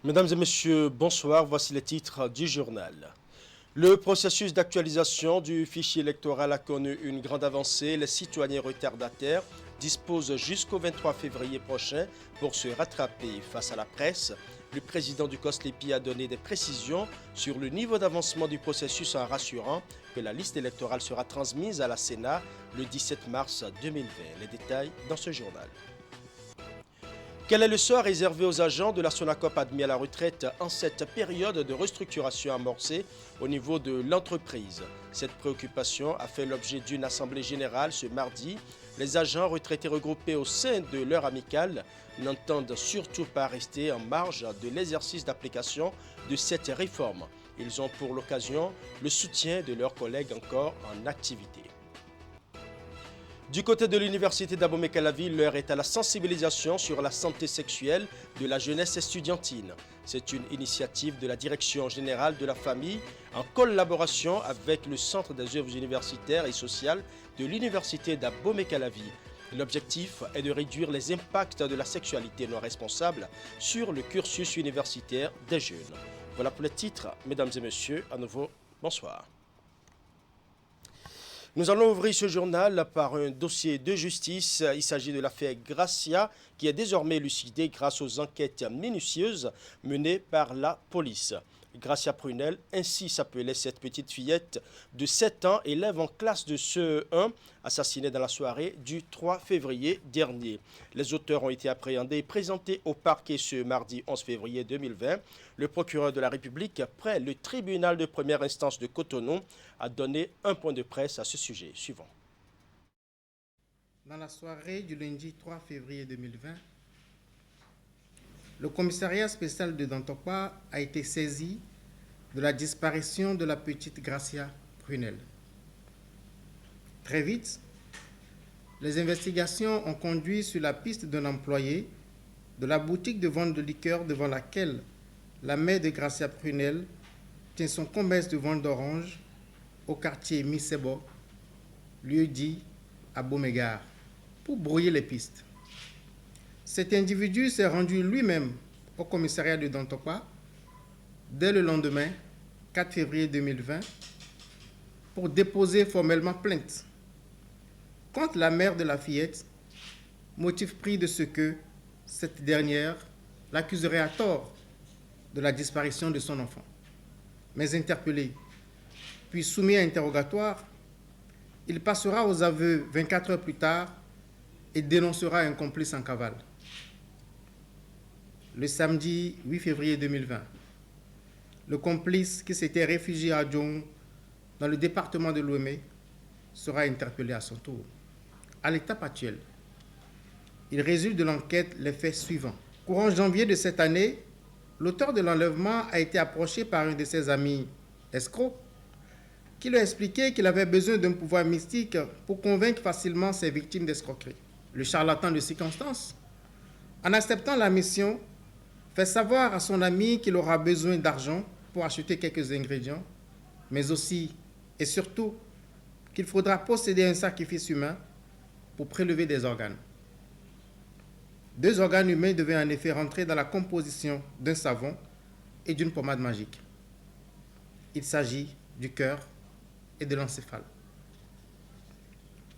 Mesdames et messieurs, bonsoir. Voici les titres du journal. Le processus d'actualisation du fichier électoral a connu une grande avancée. Les citoyens retardataires disposent jusqu'au 23 février prochain pour se rattraper face à la presse. Le président du COSLEPI a donné des précisions sur le niveau d'avancement du processus en rassurant que la liste électorale sera transmise à la Sénat le 17 mars 2020. Les détails dans ce journal. Quel est le sort réservé aux agents de la Sonacop admis à la retraite en cette période de restructuration amorcée au niveau de l'entreprise? Cette préoccupation a fait l'objet d'une assemblée générale ce mardi. Les agents retraités regroupés au sein de leur amicale n'entendent surtout pas rester en marge de l'exercice d'application de cette réforme. Ils ont pour l'occasion le soutien de leurs collègues encore en activité. Du côté de l'université d'Abomey-Calavi, l'heure est à la sensibilisation sur la santé sexuelle de la jeunesse estudiantine. C'est une initiative de la Direction générale de la famille en collaboration avec le Centre des œuvres universitaires et sociales de l'université d'Abomey-Calavi. L'objectif est de réduire les impacts de la sexualité non responsable sur le cursus universitaire des jeunes. Voilà pour les titres, mesdames et messieurs, à nouveau, bonsoir. Nous allons ouvrir ce journal par un dossier de justice. Il s'agit de l'affaire Gracia qui est désormais élucidée grâce aux enquêtes minutieuses menées par la police. Gracia Prunel, ainsi s'appelait cette petite fillette de 7 ans, élève en classe de CE1, assassinée dans la soirée du 3 février dernier. Les auteurs ont été appréhendés et présentés au parquet ce mardi 11 février 2020. Le procureur de la République, près le tribunal de première instance de Cotonou, a donné un point de presse à ce sujet. Suivant. Dans la soirée du lundi 3 février 2020, le commissariat spécial de Dantokwa a été saisi de la disparition de la petite Gracia Prunel. Très vite, les investigations ont conduit sur la piste d'un employé de la boutique de vente de liqueurs devant laquelle la mère de Gracia Prunel tient son commerce de vente d'oranges au quartier Misebo, lieu dit à Bomégare, pour brouiller les pistes. Cet individu s'est rendu lui-même au commissariat de Dantokwa dès le lendemain, 4 février 2020, pour déposer formellement plainte contre la mère de la fillette, motif pris de ce que cette dernière l'accuserait à tort de la disparition de son enfant. Mais interpellé, puis soumis à interrogatoire, il passera aux aveux 24 heures plus tard et dénoncera un complice en cavale. Le samedi 8 février 2020, le complice qui s'était réfugié à Djong, dans le département de Lomé, sera interpellé à son tour. À l'étape actuelle, il résulte de l'enquête les faits suivants. Courant janvier de cette année, l'auteur de l'enlèvement a été approché par un de ses amis escrocs qui lui a expliqué qu'il avait besoin d'un pouvoir mystique pour convaincre facilement ses victimes d'escroquerie. Le charlatan de circonstance, en acceptant la mission, fait savoir à son ami qu'il aura besoin d'argent pour acheter quelques ingrédients, mais aussi et surtout qu'il faudra posséder un sacrifice humain pour prélever des organes. 2 organes humains devaient en effet rentrer dans la composition d'un savon et d'une pommade magique. Il s'agit du cœur et de l'encéphale.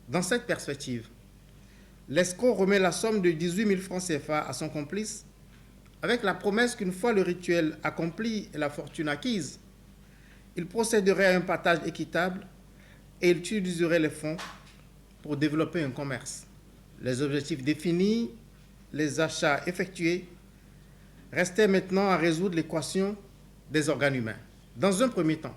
Dans cette perspective, l'escroc remet la somme de 18 000 francs CFA à son complice avec la promesse qu'une fois le rituel accompli et la fortune acquise, il procéderait à un partage équitable et il utiliserait les fonds pour développer un commerce. Les objectifs définis, les achats effectués, restaient maintenant à résoudre l'équation des organes humains. Dans un premier temps,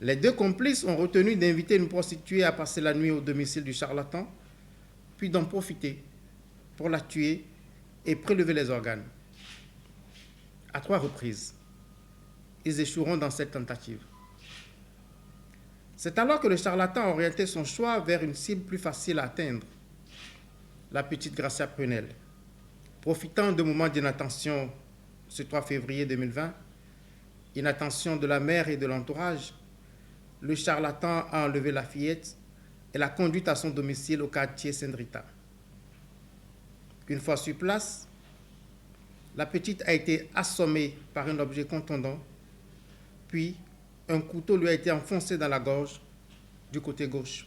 les 2 complices ont retenu d'inviter une prostituée à passer la nuit au domicile du charlatan, puis d'en profiter pour la tuer et prélever les organes. À 3 reprises, ils échoueront dans cette tentative. C'est alors que le charlatan a orienté son choix vers une cible plus facile à atteindre, la petite Gracia Prunel. Profitant d'un moment d'inattention ce 3 février 2020, inattention de la mère et de l'entourage, le charlatan a enlevé la fillette et l'a conduite à son domicile au quartier Saint-Rita. Une fois sur place, La petite a été assommée par un objet contondant, puis un couteau lui a été enfoncé dans la gorge du côté gauche.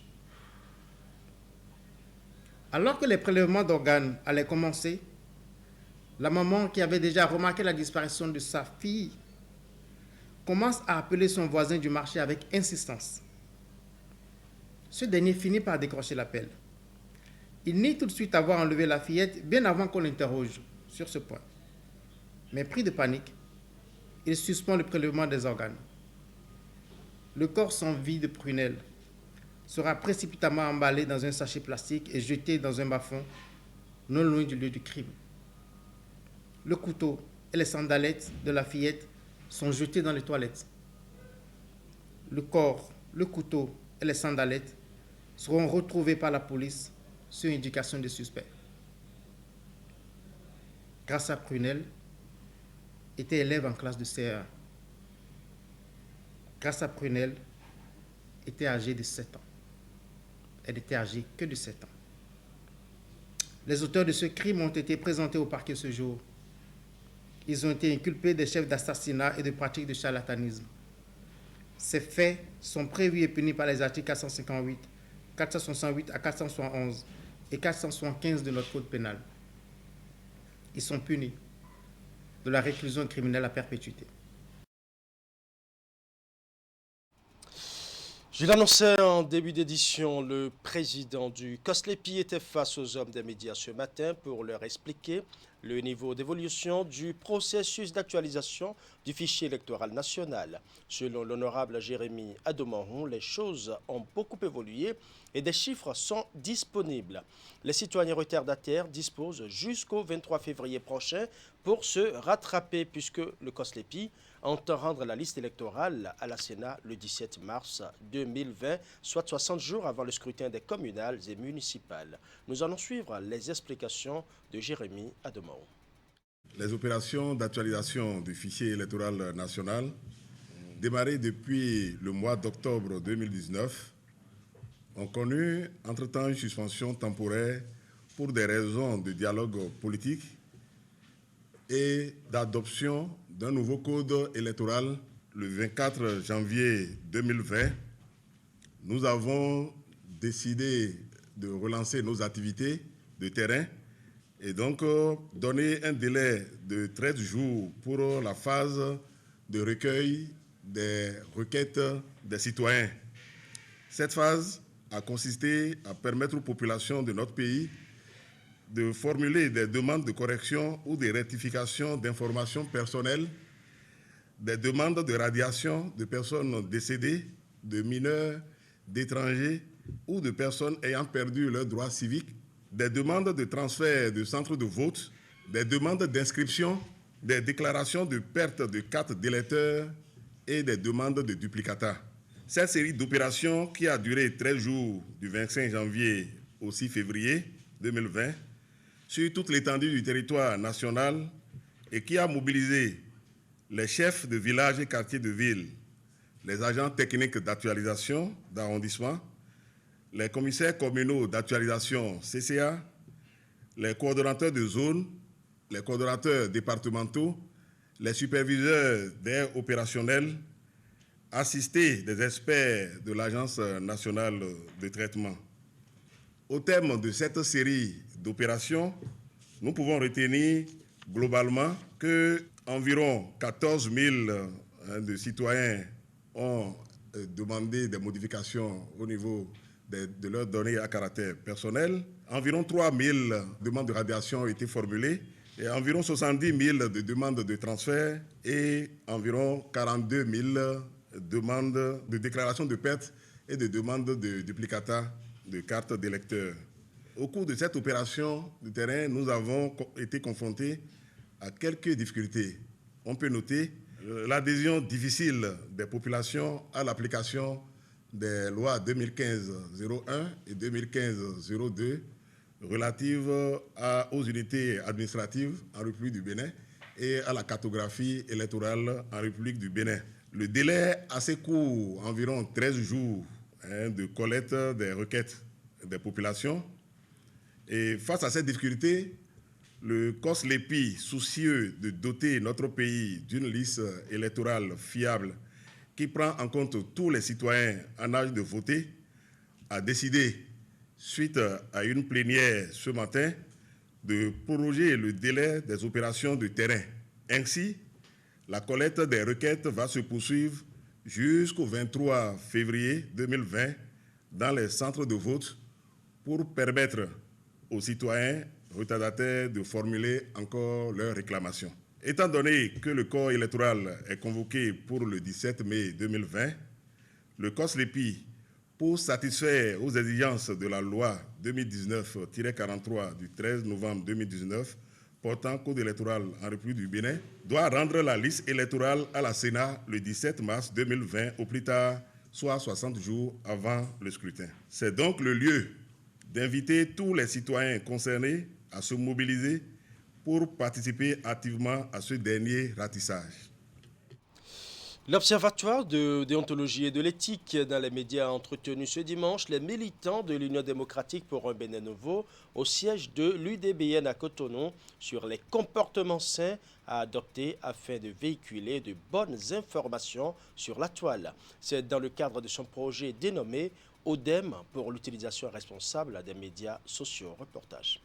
Alors que les prélèvements d'organes allaient commencer, la maman, qui avait déjà remarqué la disparition de sa fille, commence à appeler son voisin du marché avec insistance. Ce dernier finit par décrocher l'appel. Il nie tout de suite avoir enlevé la fillette bien avant qu'on l'interroge sur ce point. Mais pris de panique, il suspend le prélèvement des organes. Le corps sans vie de Prunelle sera précipitamment emballé dans un sachet plastique et jeté dans un bas-fond non loin du lieu du crime. Le couteau et les sandalettes de la fillette sont jetés dans les toilettes. Le corps, le couteau et les sandalettes seront retrouvés par la police sur indication des suspects. Gracia Prunelle était élève en classe de CE1. Gracia Prunelle était âgée de 7 ans. Elle était âgée que de 7 ans. Les auteurs de ce crime ont été présentés au parquet ce jour. Ils ont été inculpés des chefs d'assassinat et de pratiques de charlatanisme. Ces faits sont prévus et punis par les articles 458, 468 à 471 et 475 de notre code pénal. Ils sont punis de la réclusion criminelle à perpétuité. Je l'annonçais en début d'édition, le président du COSLEPI était face aux hommes des médias ce matin pour leur expliquer le niveau d'évolution du processus d'actualisation du fichier électoral national. Selon l'honorable Jérémy Adomahon, les choses ont beaucoup évolué et des chiffres sont disponibles. Les citoyens retardataires disposent jusqu'au 23 février prochain pour se rattraper puisque le COSLEPI entend rendre la liste électorale à la Sénat le 17 mars 2020, soit 60 jours avant le scrutin des communales et municipales. Nous allons suivre les explications de Jérémy Adomahon. Les opérations d'actualisation du fichier électoral national, démarrées depuis le mois d'octobre 2019, ont connu entre-temps une suspension temporaire pour des raisons de dialogue politique et d'adoption d'un nouveau code électoral le 24 janvier 2020. Nous avons décidé de relancer nos activités de terrain et donc donner un délai de 13 jours pour la phase de recueil des requêtes des citoyens. Cette phase a consisté à permettre aux populations de notre pays de formuler des demandes de correction ou de rectification d'informations personnelles, des demandes de radiation de personnes décédées, de mineurs, d'étrangers ou de personnes ayant perdu leurs droits civiques, des demandes de transfert de centres de vote, des demandes d'inscription, des déclarations de perte de carte d'électeur et des demandes de duplicata. Cette série d'opérations qui a duré 13 jours du 25 janvier au 6 février 2020 sur toute l'étendue du territoire national et qui a mobilisé les chefs de village et quartiers de ville, les agents techniques d'actualisation d'arrondissement, les commissaires communaux d'actualisation CCA, les coordonnateurs de zone, les coordonnateurs départementaux, les superviseurs d'aires opérationnelles, assistés des experts de l'Agence nationale de traitement. Au terme de cette série d'opérations, nous pouvons retenir globalement qu'environ 14 000 de citoyens ont demandé des modifications au niveau de leurs données à caractère personnel. Environ 3 000 demandes de radiation ont été formulées et environ 70 000 de demandes de transfert et environ 42 000 demandes de déclaration de perte et de demandes de duplicata de cartes d'électeurs. Au cours de cette opération de terrain, nous avons été confrontés à quelques difficultés. On peut noter l'adhésion difficile des populations à l'application des lois 2015-01 et 2015-02 relatives aux unités administratives en République du Bénin et à la cartographie électorale en République du Bénin. Le délai assez court, environ 13 jours, de collecte des requêtes des populations. Et face à cette difficulté, Le COSLEPI, soucieux de doter notre pays d'une liste électorale fiable qui prend en compte tous les citoyens en âge de voter, a décidé, suite à une plénière ce matin, de proroger le délai des opérations de terrain. Ainsi, la collecte des requêtes va se poursuivre jusqu'au 23 février 2020 dans les centres de vote pour permettre aux citoyens retardataires de formuler encore leurs réclamations. Étant donné que le corps électoral est convoqué pour le 17 mai 2020, le COSLEPI, pour satisfaire aux exigences de la loi 2019-43 du 13 novembre 2019 portant code électoral en République du Bénin, doit rendre la liste électorale à la Sénat le 17 mars 2020 au plus tard, soit 60 jours avant le scrutin. C'est donc le lieu d'inviter tous les citoyens concernés à se mobiliser pour participer activement à ce dernier ratissage. L'Observatoire de déontologie et de l'éthique dans les médias a entretenu ce dimanche les militants de l'Union démocratique pour un Bénin nouveau au siège de l'UDBN à Cotonou sur les comportements sains à adopter afin de véhiculer de bonnes informations sur la toile. C'est dans le cadre de son projet dénommé ODEM pour l'utilisation responsable des médias sociaux. Reportage.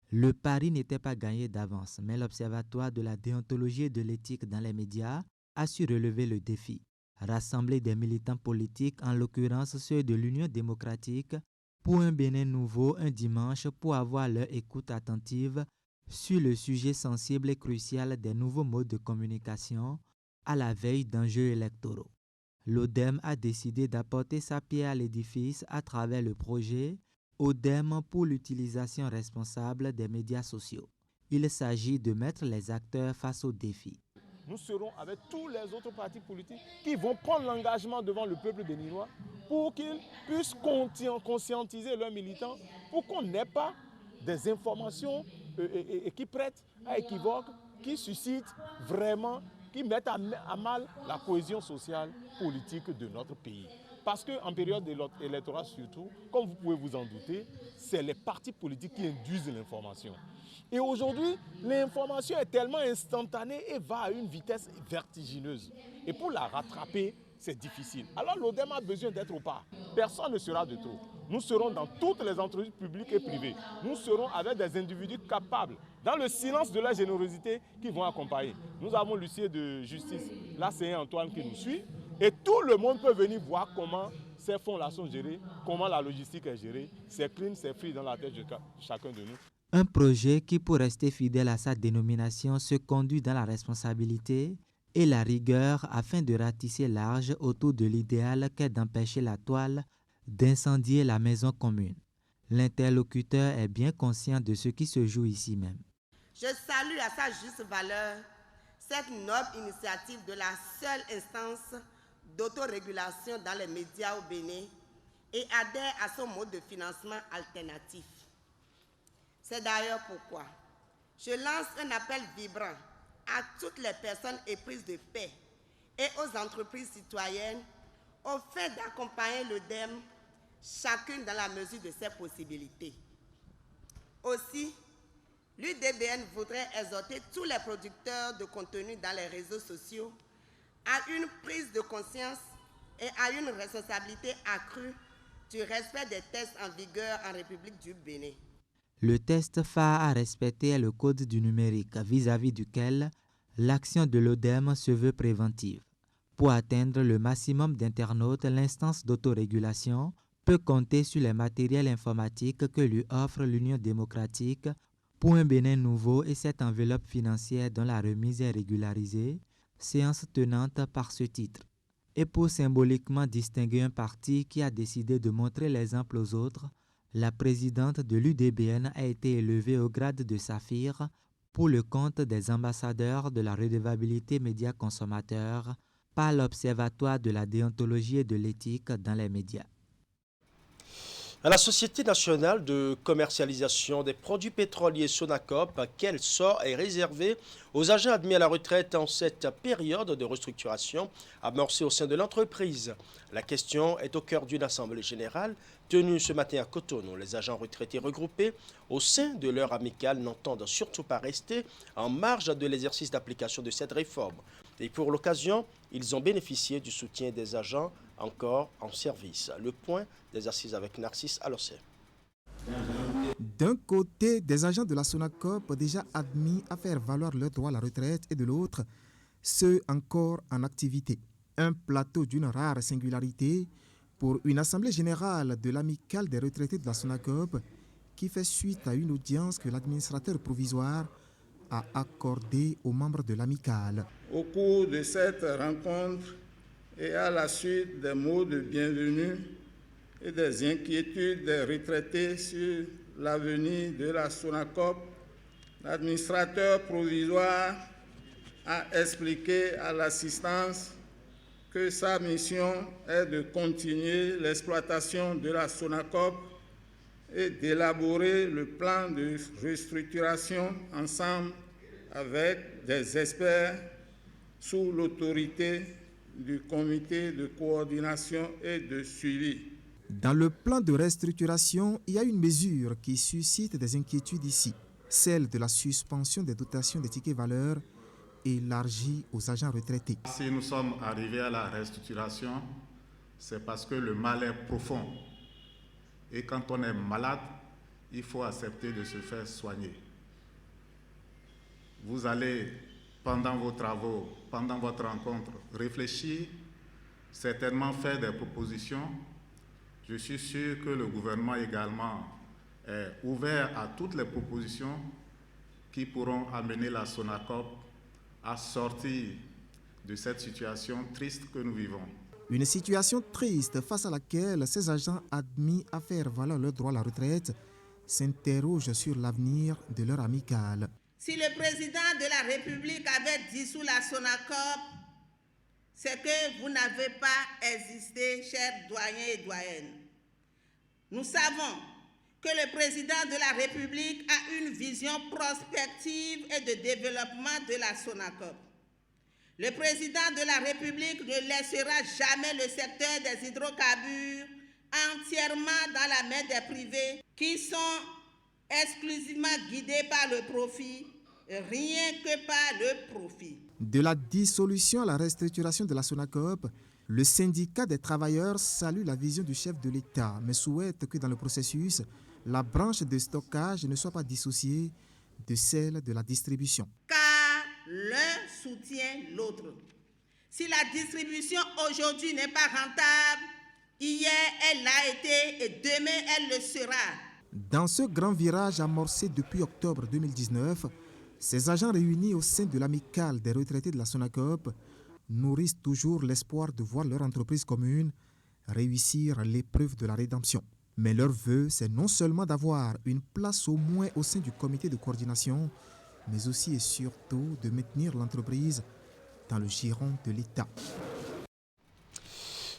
Le pari n'était pas gagné d'avance, mais l'Observatoire de la déontologie et de l'éthique dans les médias a su relever le défi. Rassembler des militants politiques, en l'occurrence ceux de l'Union démocratique, pour un Bénin nouveau un dimanche pour avoir leur écoute attentive sur le sujet sensible et crucial des nouveaux modes de communication à la veille d'enjeux électoraux. L'ODEM a décidé d'apporter sa pierre à l'édifice à travers le projet ODEM pour l'utilisation responsable des médias sociaux. Il s'agit de mettre les acteurs face aux défis. Nous serons avec tous les autres partis politiques qui vont prendre l'engagement devant le peuple béninois pour qu'ils puissent conscientiser leurs militants pour qu'on n'ait pas des informations qui prêtent à équivoque, qui suscitent vraiment, qui mettent à mal la cohésion sociale, politique de notre pays. Parce qu'en période électorale surtout, comme vous pouvez vous en douter, c'est les partis politiques qui induisent l'information. Et aujourd'hui, l'information est tellement instantanée et va à une vitesse vertigineuse. Et pour la rattraper, c'est difficile. Alors l'ODEM a besoin d'être au pas. Personne ne sera de trop. Nous serons dans toutes les entreprises publiques et privées. Nous serons avec des individus capables, dans le silence de la générosité, qui vont accompagner. Nous avons l'huissier de justice, là c'est Antoine qui nous suit. Et tout le monde peut venir voir comment ces fonds-là sont gérés, comment la logistique est gérée. C'est clean, c'est free dans la tête de chacun de nous. Un projet qui, pour rester fidèle à sa dénomination, se conduit dans la responsabilité et la rigueur afin de ratisser large autour de l'idéal qu'est d'empêcher la toile d'incendier la maison commune. L'interlocuteur est bien conscient de ce qui se joue ici même. Je salue à sa juste valeur cette noble initiative de la seule instance d'autorégulation dans les médias au Bénin et adhère à son mode de financement alternatif. C'est d'ailleurs pourquoi je lance un appel vibrant à toutes les personnes éprises de paix et aux entreprises citoyennes au fait d'accompagner l'ODEM, chacune dans la mesure de ses possibilités. Aussi, l'UDBN voudrait exhorter tous les producteurs de contenu dans les réseaux sociaux à une prise de conscience et à une responsabilité accrue du respect des tests en vigueur en République du Bénin. Le test phare à respecter est le code du numérique vis-à-vis duquel l'action de l'ODEM se veut préventive. Pour atteindre le maximum d'internautes, l'instance d'autorégulation peut compter sur les matériels informatiques que lui offre l'Union démocratique pour un Bénin nouveau et cette enveloppe financière dont la remise est régularisée, séance tenante par ce titre. Et pour symboliquement distinguer un parti qui a décidé de montrer l'exemple aux autres, la présidente de l'UDBN a été élevée au grade de saphir pour le compte des ambassadeurs de la redevabilité médias consommateurs par l'Observatoire de la déontologie et de l'éthique dans les médias. La Société nationale de commercialisation des produits pétroliers Sonacop, quel sort est réservé aux agents admis à la retraite en cette période de restructuration amorcée au sein de l'entreprise? La question est au cœur d'une assemblée générale tenue ce matin à Cotonou. Les agents retraités regroupés au sein de leur amicale n'entendent surtout pas rester en marge de l'exercice d'application de cette réforme. Et pour l'occasion, ils ont bénéficié du soutien des agents encore en service. Le point des assises avec Narcisse Alossé. D'un côté, des agents de la Sonacop déjà admis à faire valoir leur droit à la retraite et de l'autre, ceux encore en activité. Un plateau d'une rare singularité pour une assemblée générale de l'amicale des retraités de la Sonacop qui fait suite à une audience que l'administrateur provisoire a accordée aux membres de l'amicale. Au cours de cette rencontre et à la suite des mots de bienvenue et des inquiétudes des retraités sur l'avenir de la Sonacop, l'administrateur provisoire a expliqué à l'assistance que sa mission est de continuer l'exploitation de la Sonacop et d'élaborer le plan de restructuration ensemble avec des experts sous l'autorité du comité de coordination et de suivi. Dans le plan de restructuration, il y a une mesure qui suscite des inquiétudes ici, celle de la suspension des dotations des tickets valeurs élargie aux agents retraités. Si nous sommes arrivés à la restructuration, c'est parce que le mal est profond. Et quand on est malade, il faut accepter de se faire soigner. Vous allez, pendant vos travaux, pendant votre rencontre, réfléchir, certainement faire des propositions. Je suis sûr que le gouvernement également est ouvert à toutes les propositions qui pourront amener la Sonacop à sortir de cette situation triste que nous vivons. Une situation triste face à laquelle ces agents admis à faire valoir leur droit à la retraite s'interrogent sur l'avenir de leur amicale. Si le président de la République avait dissous la Sonacop, c'est que vous n'avez pas existé, chers doyens et doyennes. Nous savons que le président de la République a une vision prospective et de développement de la Sonacop. Le président de la République ne laissera jamais le secteur des hydrocarbures entièrement dans la main des privés qui sont exclusivement guidés par le profit, rien que par le profit. De la dissolution à la restructuration de la Sonacop, le syndicat des travailleurs salue la vision du chef de l'État, mais souhaite que dans le processus, la branche de stockage ne soit pas dissociée de celle de la distribution. Car l'un soutient l'autre. Si la distribution aujourd'hui n'est pas rentable, hier elle l'a été et demain elle le sera. Dans ce grand virage amorcé depuis octobre 2019, ces agents réunis au sein de l'amicale des retraités de la Sonacop nourrissent toujours l'espoir de voir leur entreprise commune réussir l'épreuve de la rédemption. Mais leur vœu, c'est non seulement d'avoir une place au moins au sein du comité de coordination, mais aussi et surtout de maintenir l'entreprise dans le giron de l'État.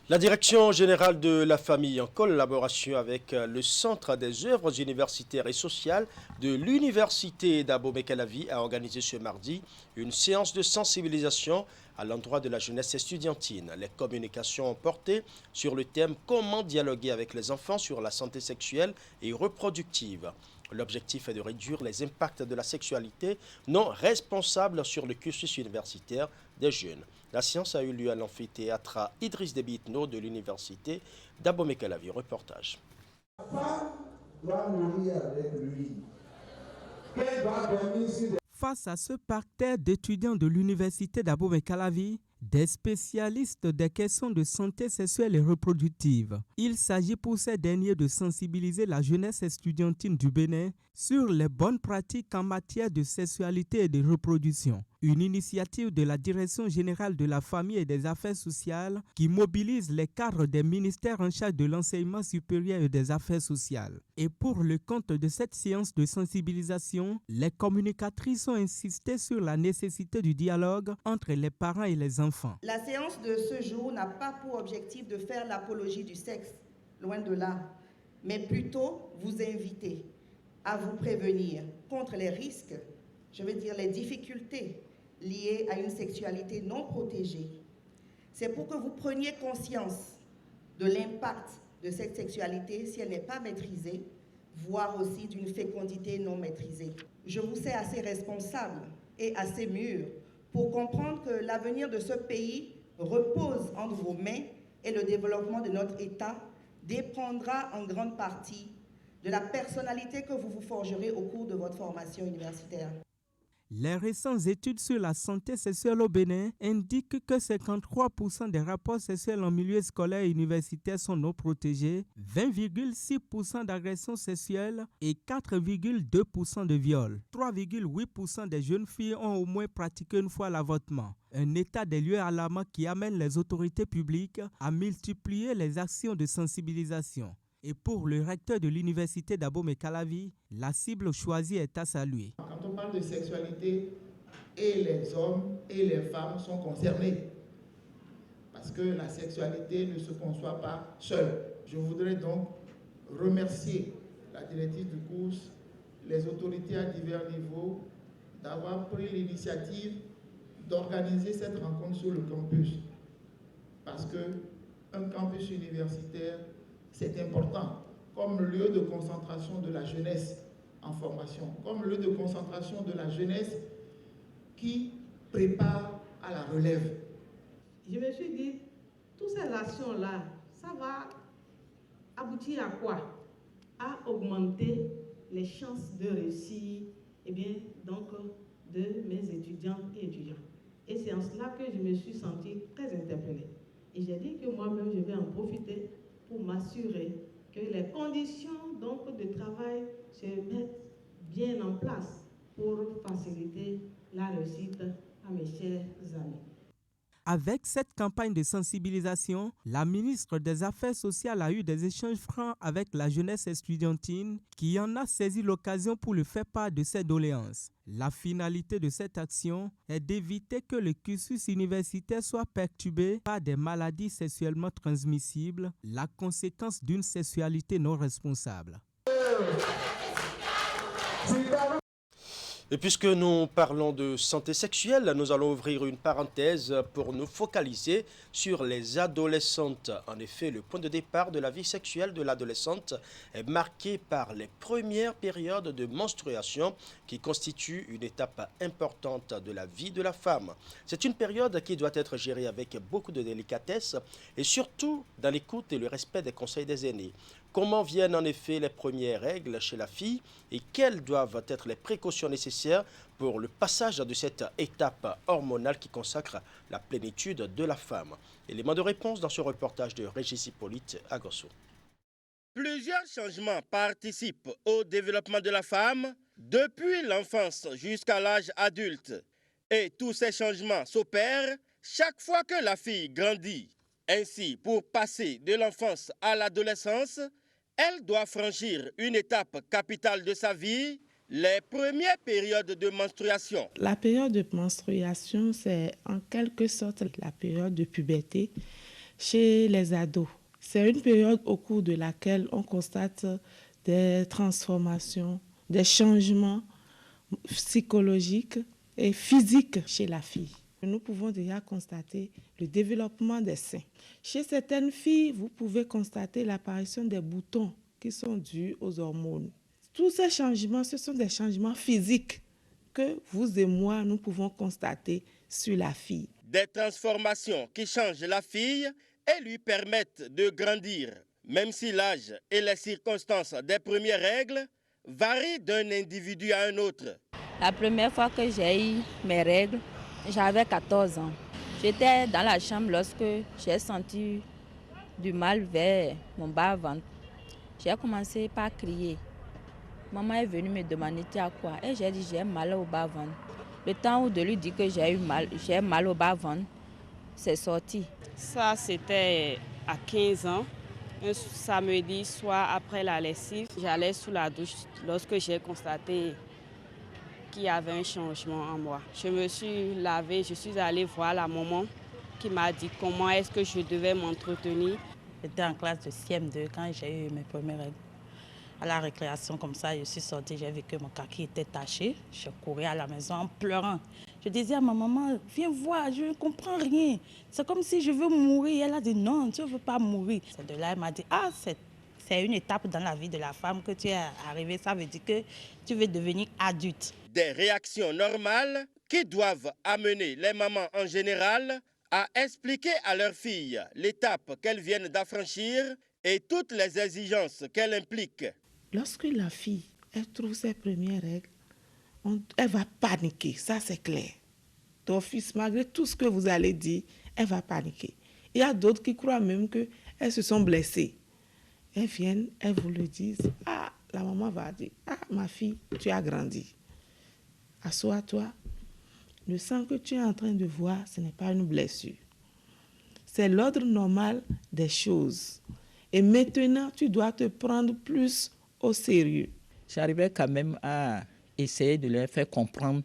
La Direction générale de la famille, en collaboration avec le Centre des œuvres universitaires et sociales de l'Université d'Abomey-Calavi, a organisé ce mardi une séance de sensibilisation à l'endroit de la jeunesse estudiantine. Les communications ont porté sur le thème « Comment dialoguer avec les enfants sur la santé sexuelle et reproductive ». L'objectif est de réduire les impacts de la sexualité non responsable sur le cursus universitaire des jeunes. La séance a eu lieu à l'amphithéâtre Idriss Déby Itno de l'université d'Abomey-Calavi. Reportage. La femme doit mourir avec lui. Qu'elle doit dormir sur des... Face à ce parterre d'étudiants de l'université d'Abomey-Calavi, des spécialistes des questions de santé sexuelle et reproductive. Il s'agit pour ces derniers de sensibiliser la jeunesse estudiantine du Bénin sur les bonnes pratiques en matière de sexualité et de reproduction. Une initiative de la Direction générale de la famille et des affaires sociales qui mobilise les cadres des ministères en charge de l'enseignement supérieur et des affaires sociales. Et pour le compte de cette séance de sensibilisation, les communicatrices ont insisté sur la nécessité du dialogue entre les parents et les enfants. La séance de ce jour n'a pas pour objectif de faire l'apologie du sexe, loin de là, mais plutôt vous inviter à vous prévenir contre les risques, je veux dire les difficultés liées à une sexualité non protégée. C'est pour que vous preniez conscience de l'impact de cette sexualité si elle n'est pas maîtrisée, voire aussi d'une fécondité non maîtrisée. Je vous sais assez responsable et assez mûr pour comprendre que l'avenir de ce pays repose entre vos mains et le développement de notre État dépendra en grande partie de la personnalité que vous vous forgerez au cours de votre formation universitaire. Les récentes études sur la santé sexuelle au Bénin indiquent que 53% des rapports sexuels en milieu scolaire et universitaire sont non protégés, 20,6% d'agressions sexuelles et 4,2% de viols. 3,8% des jeunes filles ont au moins pratiqué une fois l'avortement. Un état des lieux alarmant qui amène les autorités publiques à multiplier les actions de sensibilisation. Et pour le recteur de l'université d'Abomey-Calavi, la cible choisie est à saluer. Quand on parle de sexualité, et les hommes et les femmes sont concernés. Parce que la sexualité ne se conçoit pas seule. Je voudrais donc remercier la directrice du cours, les autorités à divers niveaux, d'avoir pris l'initiative d'organiser cette rencontre sur le campus. Parce qu'un campus universitaire, c'est important, comme lieu de concentration de la jeunesse en formation, comme lieu de concentration de la jeunesse qui prépare à la relève. Je me suis dit, toutes ces actions-là, ça va aboutir à quoi? À augmenter les chances de réussir, donc de mes étudiants et étudiants. Et c'est en cela que je me suis sentie très interpellée. Et j'ai dit que moi-même, je vais en profiter pour m'assurer que les conditions donc, de travail se mettent bien en place pour faciliter la réussite à mes chers amis. Avec cette campagne de sensibilisation, la ministre des Affaires sociales a eu des échanges francs avec la jeunesse estudiantine qui en a saisi l'occasion pour lui faire part de ses doléances. La finalité de cette action est d'éviter que le cursus universitaire soit perturbé par des maladies sexuellement transmissibles, la conséquence d'une sexualité non responsable. Et puisque nous parlons de santé sexuelle, nous allons ouvrir une parenthèse pour nous focaliser sur les adolescentes. En effet, le point de départ de la vie sexuelle de l'adolescente est marqué par les premières périodes de menstruation qui constituent une étape importante de la vie de la femme. C'est une période qui doit être gérée avec beaucoup de délicatesse et surtout dans l'écoute et le respect des conseils des aînés. Comment viennent en effet les premières règles chez la fille et quelles doivent être les précautions nécessaires pour le passage de cette étape hormonale qui consacre la plénitude de la femme? Élément de réponse dans ce reportage de Régis Hippolyte à Gossou. Plusieurs changements participent au développement de la femme depuis l'enfance jusqu'à l'âge adulte. Et tous ces changements s'opèrent chaque fois que la fille grandit. Ainsi, pour passer de l'enfance à l'adolescence, elle doit franchir une étape capitale de sa vie, les premières périodes de menstruation. La période de menstruation, c'est en quelque sorte la période de puberté chez les ados. C'est une période au cours de laquelle on constate des transformations, des changements psychologiques et physiques chez la fille. Nous pouvons déjà constater le développement des seins. Chez certaines filles, vous pouvez constater l'apparition des boutons qui sont dus aux hormones. Tous ces changements, ce sont des changements physiques que vous et moi, nous pouvons constater sur la fille. Des transformations qui changent la fille et lui permettent de grandir, même si l'âge et les circonstances des premières règles varient d'un individu à un autre. La première fois que j'ai eu mes règles, j'avais 14 ans. J'étais dans la chambre lorsque j'ai senti du mal vers mon bas-ventre. J'ai commencé par crier. Maman est venue me demander « tu as quoi ?» Et j'ai dit « j'ai mal au bas-ventre ». Le temps où de lui dire que j'ai mal au bas-ventre, c'est sorti. Ça, c'était à 15 ans. Un samedi soir après la lessive, j'allais sous la douche lorsque j'ai constaté qu'il y avait un changement en moi. Je me suis lavée, je suis allée voir la maman qui m'a dit comment est-ce que je devais m'entretenir. J'étais en classe de CM2 quand j'ai eu mes premières règles. à la récréation comme ça, je suis sortie, j'ai vu que mon kaki était taché. Je courais à la maison en pleurant. Je disais à ma maman, viens voir, je ne comprends rien. C'est comme si je veux mourir. Elle a dit non, tu ne veux pas mourir. C'est de là, elle m'a dit, ah, c'est une étape dans la vie de la femme que tu es arrivée. Ça veut dire que tu veux devenir adulte. Des réactions normales qui doivent amener les mamans en général à expliquer à leurs filles l'étape qu'elles viennent d'affranchir et toutes les exigences qu'elle implique. Lorsque la fille elle trouve ses premières règles, elle va paniquer, ça c'est clair. Ton fils, malgré tout ce que vous allez dire, elle va paniquer. Il y a d'autres qui croient même qu'elles se sont blessées. Elles viennent, elles vous le disent. Ah, la maman va dire, ah, ma fille, tu as grandi. Assois-toi. Le sang que tu es en train de voir, ce n'est pas une blessure. C'est l'ordre normal des choses. Et maintenant, tu dois te prendre plus au sérieux. J'arrivais quand même à essayer de leur faire comprendre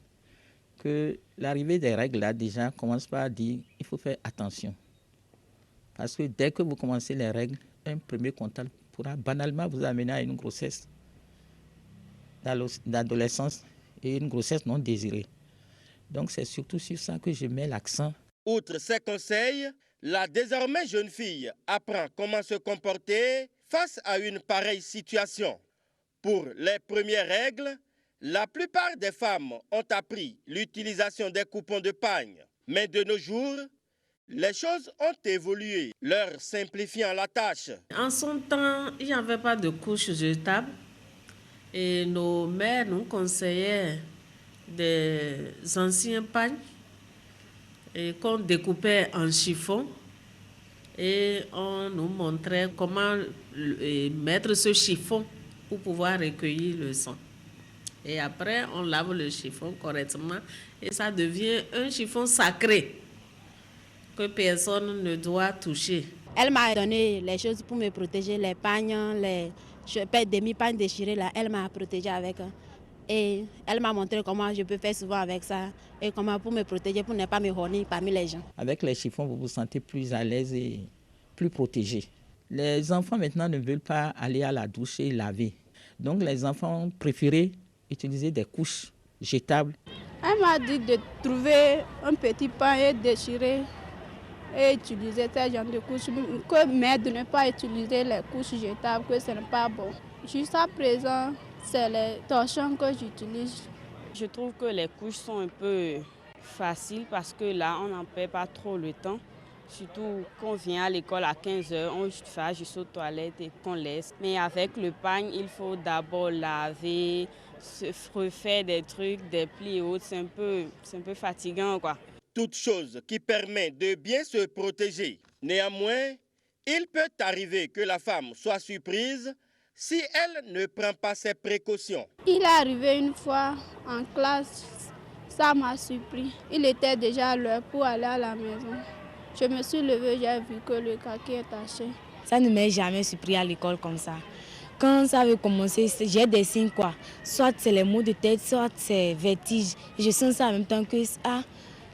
que l'arrivée des règles, là, déjà, commence par dire qu'il faut faire attention. Parce que dès que vous commencez les règles, un premier contact pourra banalement vous amener à une grossesse d'adolescence et une grossesse non désirée. Donc c'est surtout sur ça que je mets l'accent. Outre ces conseils, la désormais jeune fille apprend comment se comporter face à une pareille situation. Pour les premières règles, la plupart des femmes ont appris l'utilisation des coupons de pagne. Mais de nos jours, les choses ont évolué, leur simplifiant la tâche. En son temps, il n'y avait pas de couches jetables et nos mères nous conseillaient des anciens pagnes qu'on découpait en chiffon et on nous montrait comment mettre ce chiffon pour pouvoir recueillir le sang. Et après, on lave le chiffon correctement et ça devient un chiffon sacré que personne ne doit toucher. Elle m'a donné les choses pour me protéger, les pagnes, les demi-pagnes déchirées, là, elle m'a protégée avec. Et elle m'a montré comment je peux faire souvent avec ça et comment pour me protéger, pour ne pas me horner parmi les gens. Avec les chiffons, vous vous sentez plus à l'aise et plus protégé. Les enfants maintenant ne veulent pas aller à la douche et laver. Donc les enfants ont préféré utiliser des couches jetables. Elle m'a dit de trouver un petit pain déchiré et utiliser ce genre de couches, mais de ne pas utiliser les couches jetables, que ce n'est pas bon. Jusqu'à présent, c'est les torchons que j'utilise. Je trouve que les couches sont un peu faciles parce que là, on n'en perd pas trop le temps. Surtout quand on vient à l'école à 15h, on va juste aux toilettes et qu'on laisse. Mais avec le pagne, il faut d'abord laver, se refaire des trucs, des plis et autres. C'est un peu fatigant, quoi. Toute chose qui permet de bien se protéger. Néanmoins, il peut arriver que la femme soit surprise si elle ne prend pas ses précautions. Il est arrivé une fois en classe, ça m'a surpris. Il était déjà l'heure pour aller à la maison. Je me suis levée, j'ai vu que le kaki est taché. Ça ne m'est jamais surpris à l'école comme ça. Quand ça veut commencer, j'ai des signes quoi. Soit c'est les maux de tête, soit c'est vertige. Je sens ça en même temps que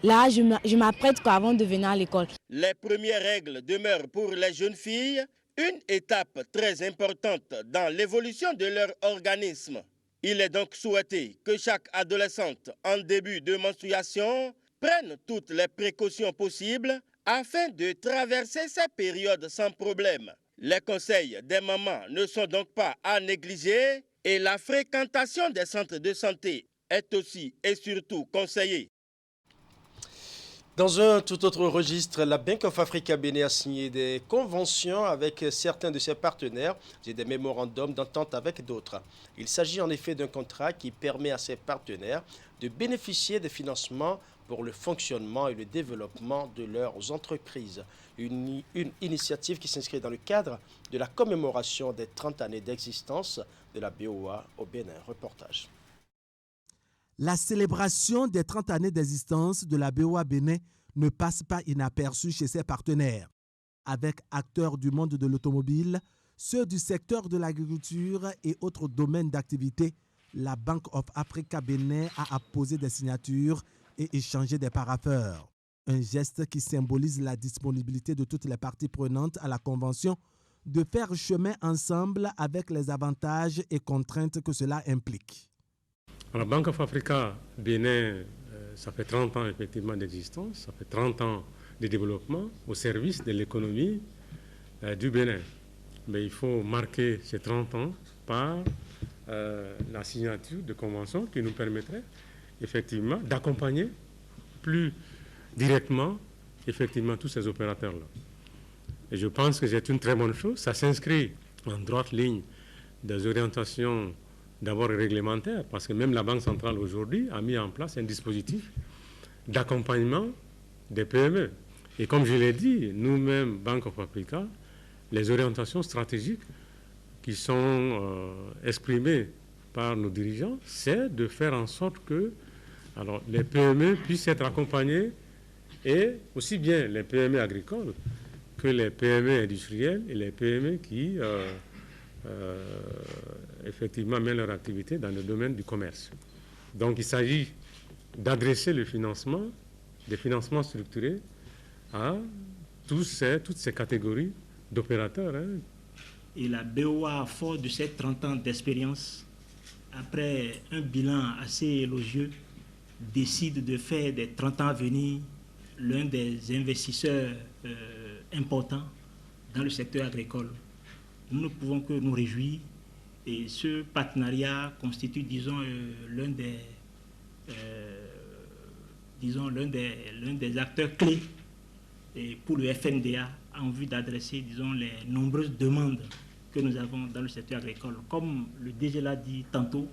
là, je m'apprête quoi avant de venir à l'école. Les premières règles demeurent pour les jeunes filles une étape très importante dans l'évolution de leur organisme. Il est donc souhaité que chaque adolescente en début de menstruation prenne toutes les précautions possibles afin de traverser ces périodes sans problème. Les conseils des mamans ne sont donc pas à négliger et la fréquentation des centres de santé est aussi et surtout conseillée. Dans un tout autre registre, la Bank of Africa Bénin a signé des conventions avec certains de ses partenaires et des mémorandums d'entente avec d'autres. Il s'agit en effet d'un contrat qui permet à ses partenaires de bénéficier des financements pour le fonctionnement et le développement de leurs entreprises. Une initiative qui s'inscrit dans le cadre de la commémoration des 30 années d'existence de la BOA au Bénin. Reportage. La célébration des 30 années d'existence de la BOA Bénin ne passe pas inaperçue chez ses partenaires. Avec acteurs du monde de l'automobile, ceux du secteur de l'agriculture et autres domaines d'activité, la Bank of Africa Bénin a apposé des signatures et échangé des parapheurs. Un geste qui symbolise la disponibilité de toutes les parties prenantes à la convention de faire chemin ensemble avec les avantages et contraintes que cela implique. La Bank of Africa Bénin, ça fait 30 ans effectivement d'existence, ça fait 30 ans de développement au service de l'économie du Bénin. Mais il faut marquer ces 30 ans par la signature de conventions qui nous permettrait effectivement d'accompagner plus directement effectivement tous ces opérateurs-là. Et je pense que c'est une très bonne chose. Ça s'inscrit en droite ligne des orientations d'abord réglementaires, parce que même la Banque centrale aujourd'hui a mis en place un dispositif d'accompagnement des PME. Et comme je l'ai dit, nous-mêmes, Bank of Africa, les orientations stratégiques qui sont exprimées par nos dirigeants, c'est de faire en sorte que les PME puissent être accompagnées, et aussi bien les PME agricoles que les PME industrielles et les PME qui effectivement mènent leur activité dans le domaine du commerce. Donc il s'agit d'adresser le financement, des financements structurés à toutes ces catégories d'opérateurs. Et la BOA, fort de ces 30 ans d'expérience, après un bilan assez élogieux, décide de faire des 30 ans à venir l'un des investisseurs importants dans le secteur agricole. Nous ne pouvons que nous réjouir, et ce partenariat constitue, disons, l'un des acteurs clés pour le FNDA en vue d'adresser, disons, les nombreuses demandes que nous avons dans le secteur agricole. Comme le DG l'a dit tantôt,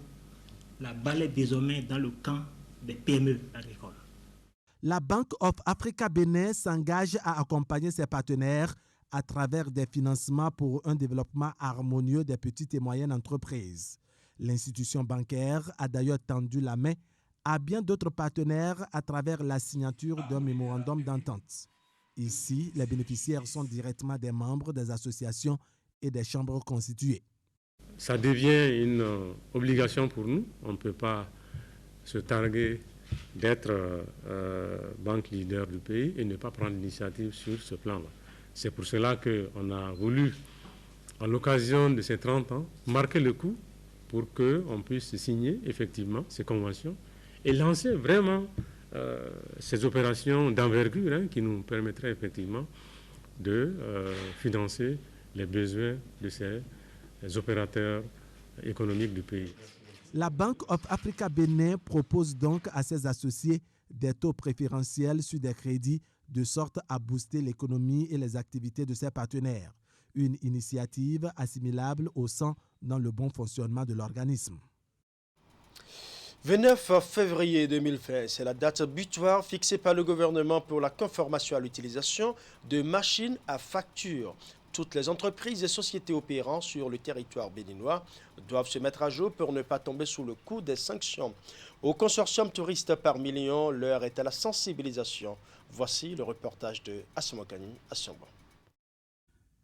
la balle est désormais dans le camp des PME agricoles. La Bank of Africa Bénin s'engage à accompagner ses partenaires à travers des financements pour un développement harmonieux des petites et moyennes entreprises. L'institution bancaire a d'ailleurs tendu la main à bien d'autres partenaires à travers la signature d'un mémorandum d'entente. Ici, les bénéficiaires sont directement des membres des associations et des chambres constituées. Ça devient une obligation pour nous. On ne peut pas se targuer d'être banque leader du pays et ne pas prendre l'initiative sur ce plan-là. C'est pour cela qu'on a voulu, à l'occasion de ces 30 ans, marquer le coup pour qu'on puisse signer effectivement ces conventions et lancer vraiment ces opérations d'envergure qui nous permettraient effectivement de financer les besoins de ces opérateurs économiques du pays. La Bank of Africa Bénin propose donc à ses associés des taux préférentiels sur des crédits de sorte à booster l'économie et les activités de ses partenaires. Une initiative assimilable au sein dans le bon fonctionnement de l'organisme. 29 février 2020, c'est la date butoir fixée par le gouvernement pour la conformation à l'utilisation de machines à facture. Toutes les entreprises et sociétés opérant sur le territoire béninois doivent se mettre à jour pour ne pas tomber sous le coup des sanctions. Au consortium Touristes par Million, l'heure est à la sensibilisation. Voici le reportage de Assamokani à Siombo.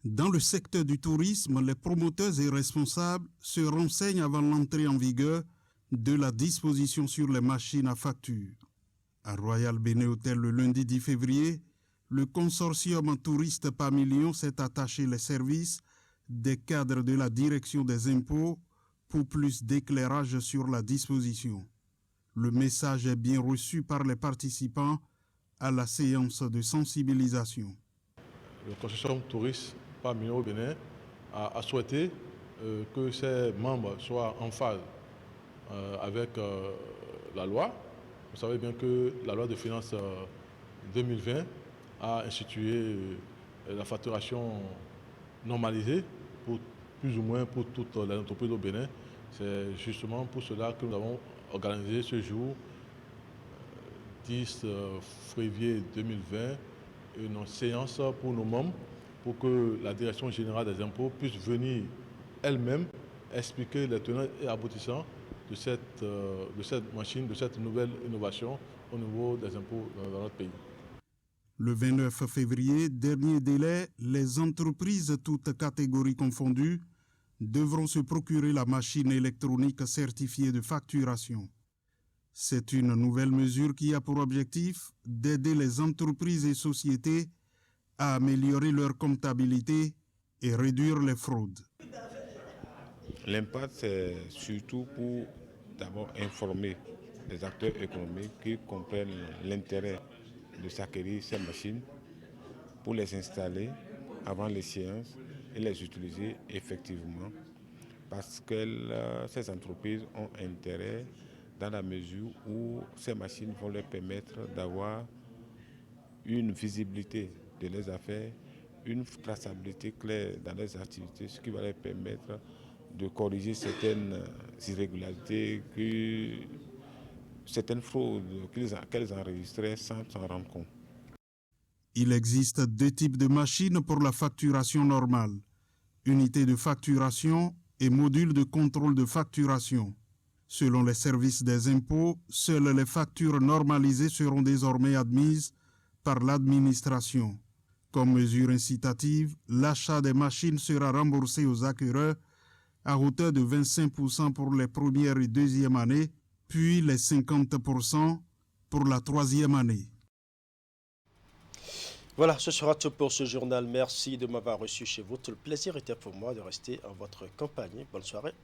Dans le secteur du tourisme, les promoteurs et responsables se renseignent avant l'entrée en vigueur de la disposition sur les machines à facture. À Royal Bénin Hotel le lundi 10 février, le consortium Touristes par Million s'est attaché les services des cadres de la direction des impôts pour plus d'éclairage sur la disposition. Le message est bien reçu par les participants à la séance de sensibilisation. Le consortium Touristes par Million au Bénin a souhaité que ses membres soient en phase avec la loi. Vous savez bien que la loi de finances 2020 a institué la facturation normalisée pour plus ou moins pour toutes les entreprises au Bénin. C'est justement pour cela que nous avons organisé ce jour, 10 février 2020, une séance pour nos membres pour que la Direction générale des impôts puisse venir elle-même expliquer les tenants et aboutissants de cette machine, de cette nouvelle innovation au niveau des impôts dans notre pays. Le 29 février, dernier délai, les entreprises toutes catégories confondues devront se procurer la machine électronique certifiée de facturation. C'est une nouvelle mesure qui a pour objectif d'aider les entreprises et sociétés à améliorer leur comptabilité et réduire les fraudes. L'impact, c'est surtout pour d'abord informer les acteurs économiques qui comprennent l'intérêt de s'acquérir ces machines pour les installer avant les séances et les utiliser effectivement parce que ces entreprises ont intérêt dans la mesure où ces machines vont leur permettre d'avoir une visibilité de leurs affaires, une traçabilité claire dans leurs activités, ce qui va leur permettre de corriger certaines irrégularités, certaines fraudes qu'elles enregistraient sans s'en rendre compte. Il existe 2 types de machines pour la facturation normale, unité de facturation et module de contrôle de facturation. Selon les services des impôts, seules les factures normalisées seront désormais admises par l'administration. Comme mesure incitative, l'achat des machines sera remboursé aux acquéreurs à hauteur de 25% pour les premières et deuxièmes années, puis les 50% pour la troisième année. Voilà, ce sera tout pour ce journal. Merci de m'avoir reçu chez vous. Tout le plaisir était pour moi de rester en votre compagnie. Bonne soirée.